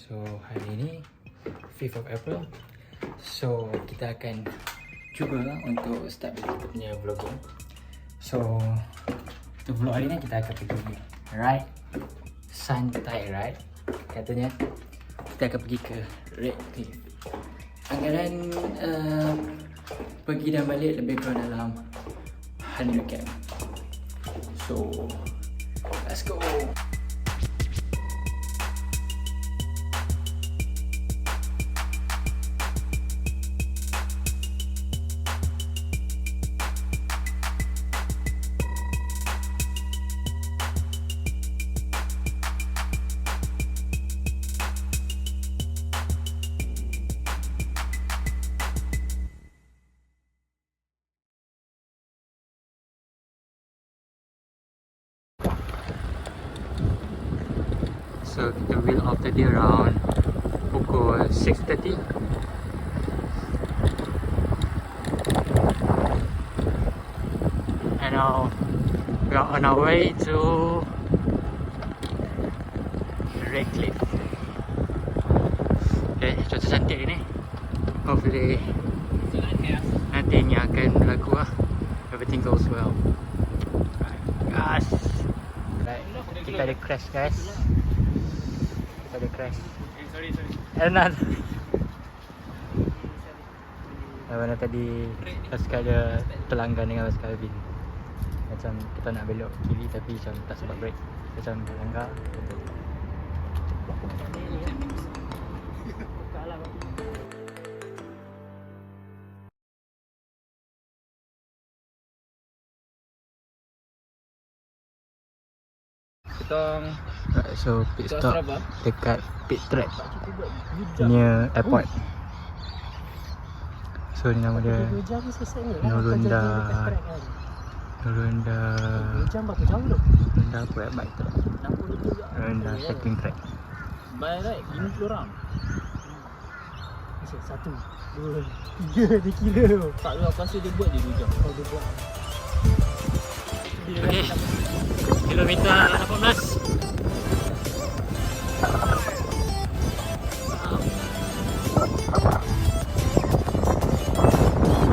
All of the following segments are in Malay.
So hari ni 5th of April. So kita akan cuba untuk start kita punya vlogging. So untuk vlog hari ni kita akan pergi ride santai ride. Katanya kita akan pergi ke Red Cliff. Anggaran pergi dan balik lebih kurang dalam 100 km. So let's go. So kita will off tadi around pukul 6:30. And now we are on our way to Red Cliff. Okay, cuaca cantik ni. Hopefully nothing yang akan berlaku lah. Everything goes well. Right, guys. Right, kita ada crash guys. Ada crash. Sorry. Enak. Mana tadi Pascal dia terlanggar dengan Pascal Alvin. Macam kita nak belok kiri tapi macam tak sempat brake. Macam terlanggar. Right, so pit stop dekat pit track near airport. So ni nama dia Nurunda apa ya bike track, Nurunda cycling track. By right, 50 orang. Macam 1, 2, 3 dia kira. Tak tahu aku rasa dia buat je 2 jam. Kalau dia buat Okay, kilometer 18.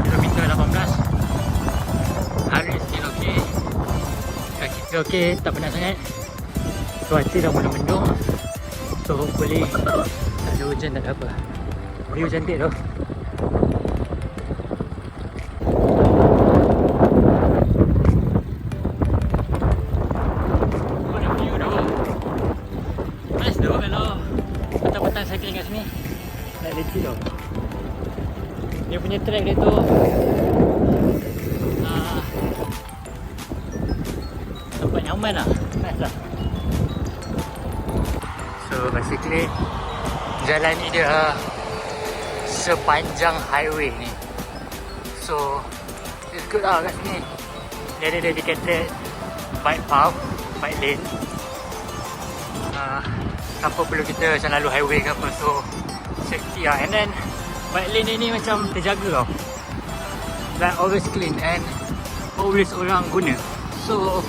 Kilometer 18. Hari still okay. Kaki still okay, tak penat sangat. Cuaca dah mula mendung. So hopefully tak ada hujan, tak ada apa. View cantik tu. Cycling kat sini tak leceh tau. Dia punya track dia tu tempat nyaman lah. Nice lah. So basically jalan ni dia sepanjang highway ni. So it's good lah kat sini. Dia ada dedicated bike path, bike lane. Apa perlu kita macam lalu highway ke apa, so safety lah. And then bike lane ni macam terjaga tau, like always clean and always orang guna, so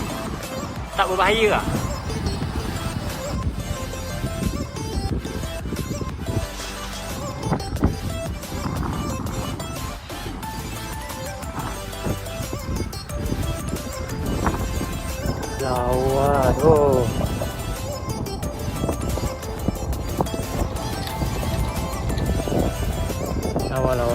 tak berbahaya lah. Lawa tu. Awal.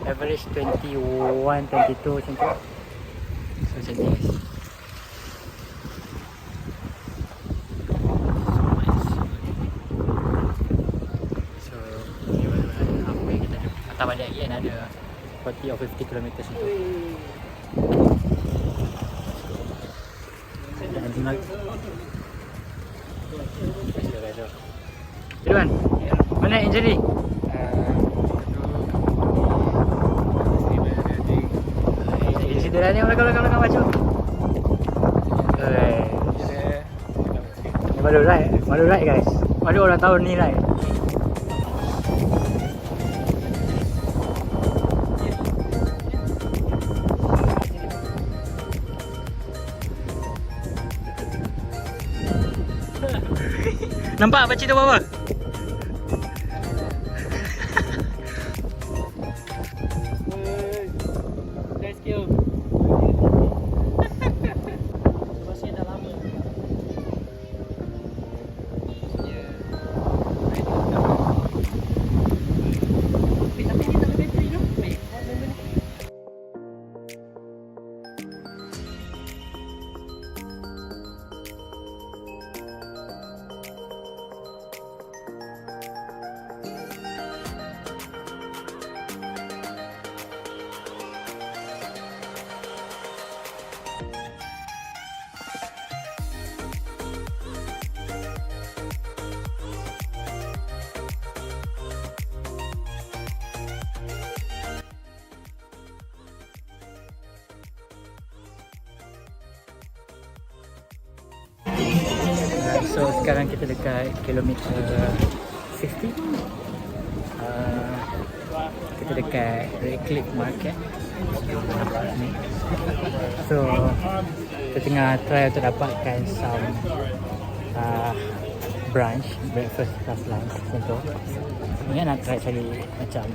Average 21, 22 macam tu. So macam ni guys. So ni mana-mana apa yang kita ada. Atau balik lagi kan ada 40 or 50 km macam tu. Dan Ridwan, mana injury? Cedera ni belakang baju. Baru ride guys. Baru orang tahun ni ride. Nampak pakcik tu apa? Rescue. Masih dah lama. Tapi ni tak ada bateri tu. Baik. So sekarang kita dekat kilometer 50. Kita dekat Redcliffe Market. Nampak ni. So kita tengah try untuk dapatkan some brunch, breakfast plus lunch macam tu. Sebenarnya nak try cari macam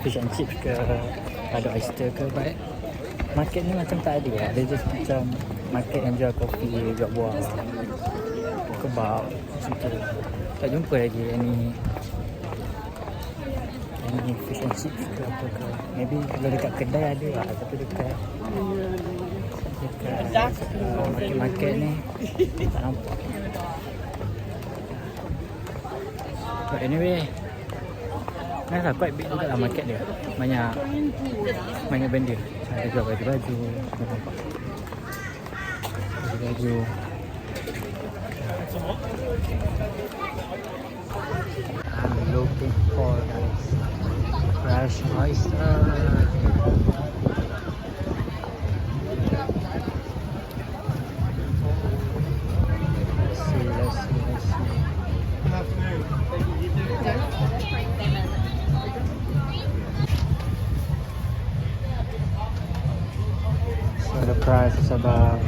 fish and chips ke, ada oyster ke, but market ni macam tak ada lah. Dia just macam market yang jual kopi, jual buah, kebab macam tu. Tak jumpa lagi any fish and chips ke apa ke. Maybe kalau dekat kedai ada lah, tapi dekat market ni tak nampak. But anyway, nah, quite big juga lah market dia. Banyak benda. Ada jual baju-baju. Baju. I'm looking for fresh oyster. Let's see. So the price is about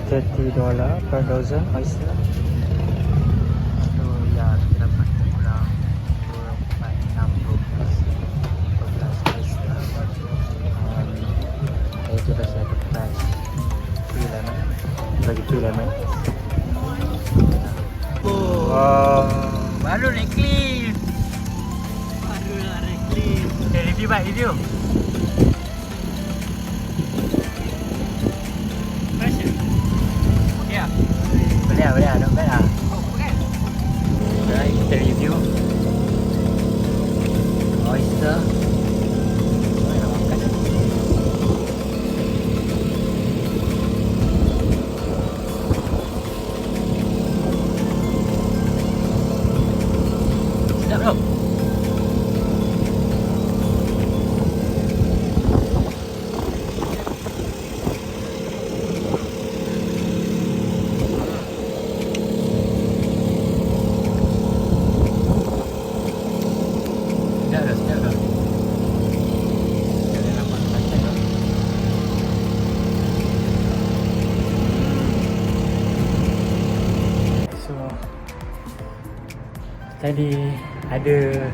$30 per dozen oyster. So ya, kita dapat kurang 12 oyster. Itu dah satu price. 3 lemon. Bagi 2 lemon. Oh, baru Redcliffe. Review baik review. Boleh lah, not bad lah. Alright, kita review oyster. Kita makan. Sedap tau. Tadi ada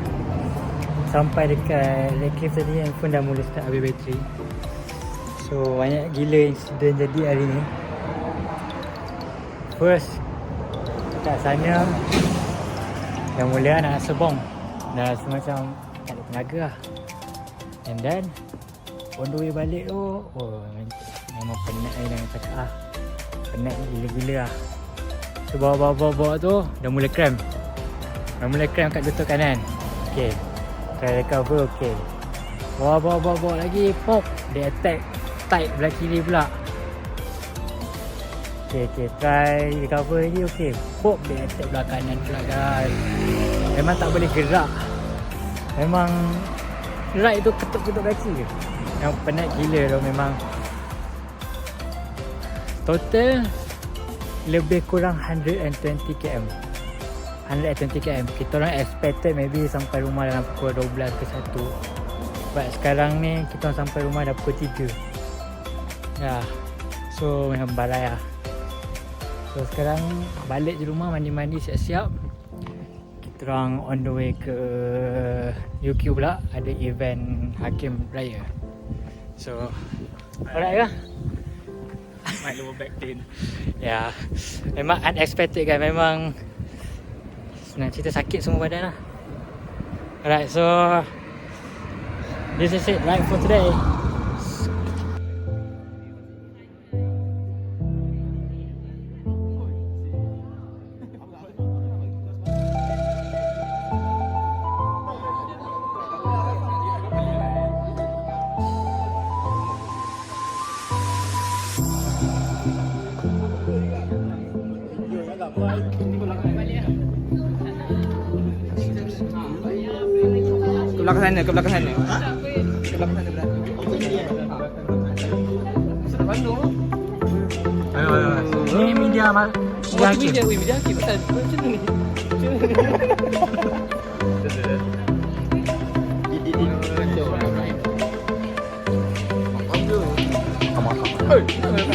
sampai dekat Redcliffe tadi, handphone dah mula start habis bateri. So banyak gila insiden jadi hari ni. First kat sana dah mula nak rasa bong, dah rasa macam tak ada tenaga lah. And then on the way balik tu, memang penat lah dengan cakap lah. Penat gila-gila lah. So bawa tu dah mula cramp. Dah mula cramp kat lutut kanan. Okay, try recover, okay. Bawa lagi, pop, dia attack tight belah kiri pula. Okay, try recover lagi. Okay, pop dia attack belah kanan pula guys. Memang tak boleh gerak. Memang ride tu ketuk-ketuk kaki je. Yang penat gila tu memang. Total lebih kurang 120 km. 120 km. Kita orang expected maybe sampai rumah dalam pukul 12 ke 1. But sekarang ni kita orang sampai rumah dah pukul 3. Ya. So memang balai lah. So sekarang balik je rumah, mandi-mandi siap-siap. Kita orang on the way ke UQ pula. Ada event Hakim Raya. So alright lah. My lower back pain. Ya, memang unexpected kan. Memang senang cerita sakit semua badan lah. Alright, so this is it right for today. Ke belakang sana, ke belakang sana. Ke belakang sana berarti. Ayo. Ini media mal. Media Hakim pasal macam ni. Come on.